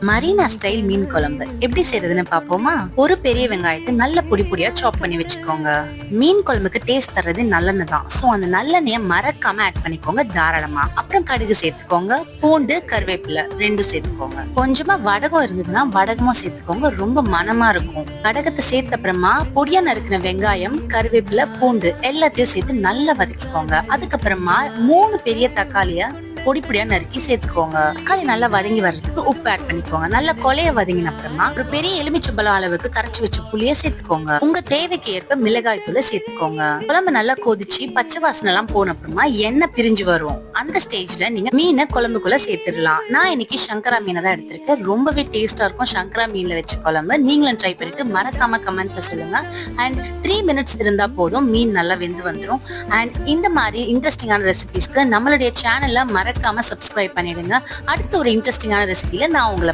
Marina style மீன் குழம்பு எப்படி செய்யறதுன்னு பாப்போமா? ஒரு பெரிய வெங்காயத்தை நல்ல பொடி பொடியா சாப் பண்ணி வச்சுக்கோங்க. மீன் குழம்புக்கு டேஸ்ட் தர்றது நல்லெண்ணெய் தான். சோ அந்த நல்லெண்ணெய மறக்காம ஆட் பண்ணிக்கோங்க தாராளமா. அப்புறம் கடுகு சேர்த்துக்கோங்க, பூண்டு, கருவேப்பிலை ரெண்டும் சேர்த்துக்கோங்க. கொஞ்சமா வடகம் இருந்ததுன்னா வடகமும் சேர்த்துக்கோங்க, ரொம்ப மணமா இருக்கும். வடகத்தை சேர்த்த அப்புறமா பொடியா நறுக்கின வெங்காயம், கருவேப்பிலை, பூண்டு எல்லாத்தையும் சேர்த்து நல்லா வதக்கிக்கோங்க. அதுக்கப்புறமா 3 பெரிய தக்காளிய பொடி பொடியா நறுக்கி சேர்த்துக்கோங்க. தக்காளி நல்லா வதங்கி வர்றதுக்கு உப்பு ஆட் பண்ணிக்கோங்க. நல்லா கொலைய வதங்கின அப்புறமா ஒரு பெரிய எலுமிச்சம்பழம் அளவுக்கு கரைச்சு வச்ச புளிய சேர்த்துக்கோங்க. உங்க தேவைக்கு ஏற்ப மிளகாய் தூளை சேர்த்துக்கோங்க. குழம்பு நல்லா கொதிச்சு பச்சை வாசனை எல்லாம் போன அப்புறமா எண்ணெய் பிரிஞ்சு வரும். அந்த ஸ்டேஜ்ல நீங்க மீனை குழம்புக்குள்ள சேர்த்துடலாம். நான் இன்னைக்கு சங்கரா மீனை தான் எடுத்திருக்கேன். ரொம்பவே டேஸ்டா இருக்கும் சங்கரா மீன்ல வச்ச குழம்பு. நீங்களும் ட்ரை பண்ணிட்டு மறக்காம கமெண்ட்ல சொல்லுங்க. அண்ட் 3 மினிட்ஸ் இருந்தா போதும், மீன் நல்லா வெந்து வந்துடும். அண்ட் இந்த மாதிரி இன்ட்ரெஸ்டிங்கான ரெசிபிஸ்க்கு நம்மளுடைய சேனல்ல மறக்காம சப்ஸ்கிரைப் பண்ணிடுங்க. அடுத்த ஒரு இன்ட்ரெஸ்டிங்கான ரெசிபில நான் உங்களை